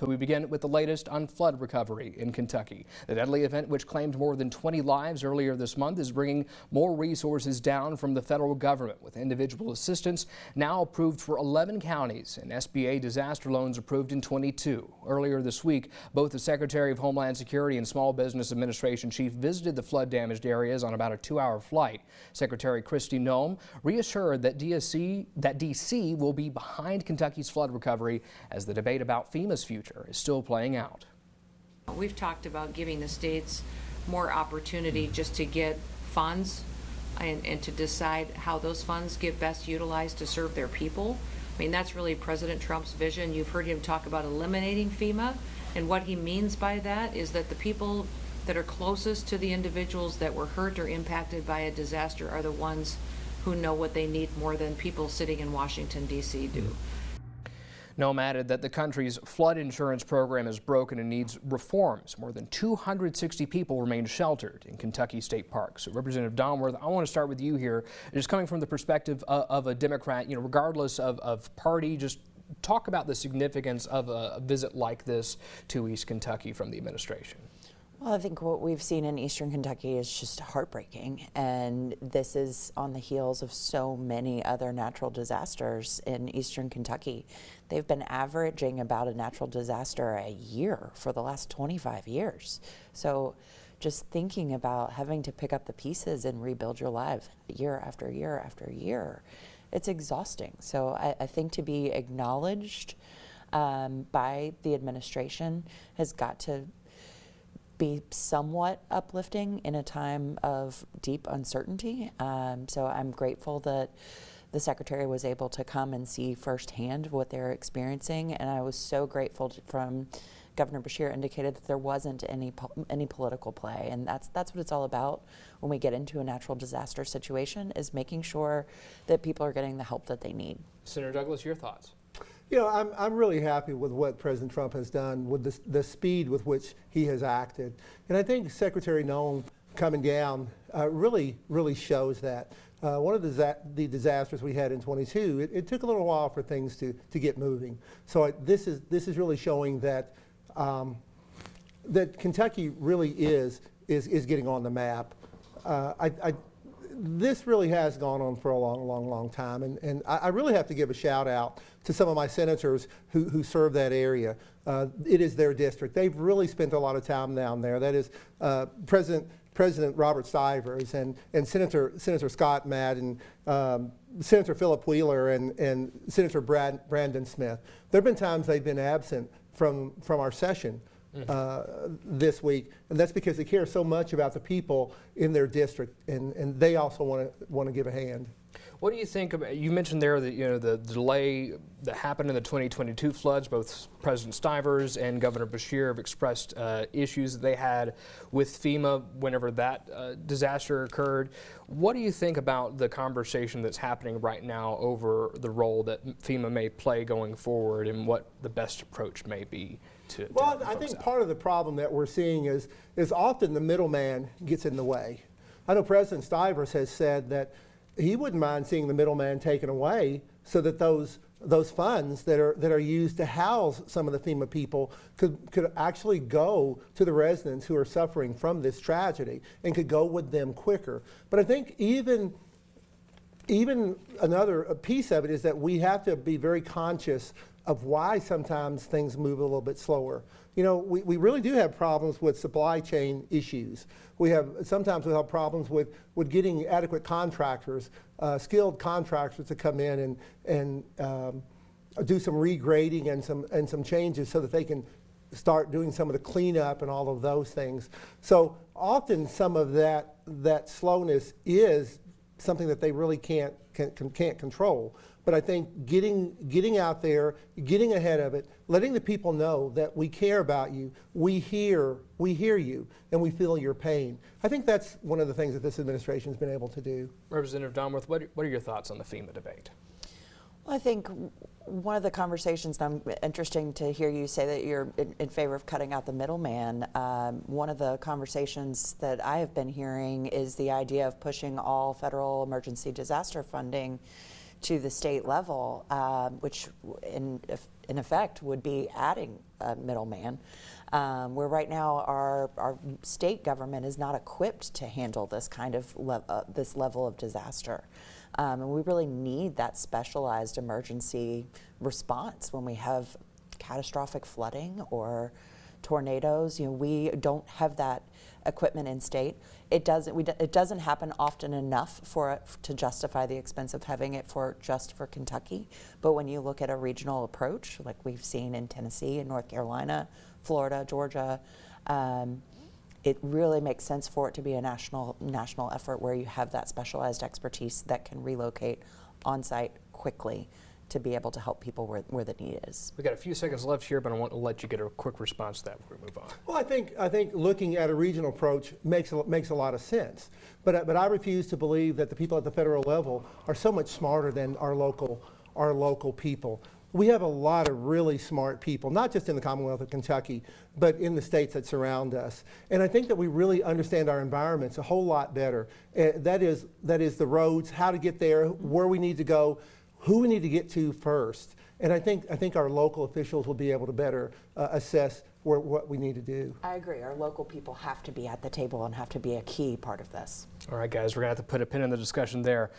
So we begin with the latest on flood recovery in Kentucky. The deadly event, which claimed more than 20 lives earlier this month, is bringing more resources down from the federal government, with individual assistance now approved for 11 counties and SBA disaster loans approved in 22. Earlier this week, both the Secretary of Homeland Security and Small Business Administration chief visited the flood-damaged areas on about a 2-hour flight. Secretary Kristi Noem reassured that D.C. will be behind Kentucky's flood recovery as the debate about FEMA's future is still playing out. We've talked about giving the states more opportunity just to get funds and to decide how those funds get best utilized to serve their people. I mean, that's really President Trump's vision. You've heard him talk about eliminating FEMA, and what he means by that is that the people that are closest to the individuals that were hurt or impacted by a disaster are the ones who know what they need more than people sitting in Washington, D.C. do. Noem added that the country's flood insurance program is broken and needs reforms. More than 260 people remain sheltered in Kentucky state parks. So Representative Donworth, I want to start with you here. Just coming from the perspective of a Democrat, regardless of party, just talk about the significance of a visit like this to East Kentucky from the administration. Well, I think what we've seen in Eastern Kentucky is just heartbreaking, and this is on the heels of so many other natural disasters in Eastern Kentucky. They've been averaging about a natural disaster a year for the last 25 years. So just thinking about having to pick up the pieces and rebuild your life year after year after year, it's exhausting. So I think to be acknowledged by the administration has got to be somewhat uplifting in a time of deep uncertainty. So I'm grateful that the Secretary was able to come and see firsthand what they're experiencing, and I was so grateful from Governor Beshear indicated that there wasn't any political play, and that's what it's all about when we get into a natural disaster situation, is making sure that people are getting the help that they need. Senator Douglas, your thoughts? I'm really happy with what President Trump has done, with the speed with which he has acted. And I think Secretary Noem coming down really shows that. One of the disasters we had in 22, it took a little while for things to get moving. So this is really showing that that Kentucky really is getting on the map. This really has gone on for a long time, and I really have to give a shout out to some of my senators who serve that area. It is their district. They've really spent a lot of time down there. That is President Robert Stivers and Senator Scott Madden, Senator Philip Wheeler, and Senator Brandon Smith. There have been times they've been absent from our session this week, and that's because they care so much about the people in their district, and they also want to give a hand. What do you think about, you mentioned there that the delay that happened in the 2022 floods? Both President Stivers and Governor Beshear have expressed issues that they had with FEMA whenever that disaster occurred. What do you think about the conversation that's happening right now over the role that FEMA may play going forward and what the best approach may be to Well, I think part of the problem that we're seeing is often the middleman gets in the way. I know President Stivers has said that he wouldn't mind seeing the middleman taken away so that those funds that are used to house some of the FEMA people could actually go to the residents who are suffering from this tragedy and could go with them quicker. But I think even another piece of it is that we have to be very conscious of why sometimes things move a little bit slower. We really do have problems with supply chain issues. Sometimes we have problems with getting adequate contractors, skilled contractors to come in and do some regrading and some changes so that they can start doing some of the cleanup and all of those things. So often some of that slowness is something that they really can't control. But I think getting out there, getting ahead of it, letting the people know that we care about you, we hear you, and we feel your pain. I think that's one of the things that this administration has been able to do. Representative Donworth, what are your thoughts on the FEMA debate? Well, I think one of the conversations, and I'm interesting to hear you say that you're in favor of cutting out the middleman. One of the conversations that I have been hearing is the idea of pushing all federal emergency disaster funding to the state level, which in in effect would be adding a middleman. Where right now our state government is not equipped to handle this kind of this level of disaster. And we really need that specialized emergency response when we have catastrophic flooding or tornadoes. You know, we don't have that equipment in state. It doesn't happen often enough for it to justify the expense of having it just for Kentucky. But when you look at a regional approach, like we've seen in Tennessee and North Carolina, Florida, Georgia, it really makes sense for it to be a national effort where you have that specialized expertise that can relocate on site quickly to be able to help people where the need is. We've got a few seconds left here, but I want to let you get a quick response to that before we move on. Well, I think looking at a regional approach makes a lot of sense. But I refuse to believe that the people at the federal level are so much smarter than our local people. We have a lot of really smart people, not just in the Commonwealth of Kentucky, but in the states that surround us. And I think that we really understand our environments a whole lot better. That is the roads, how to get there, where we need to go, who we need to get to first. And I think our local officials will be able to better assess what we need to do. I agree. Our local people have to be at the table and have to be a key part of this. All right, guys, we're going to have to put a pin in the discussion there.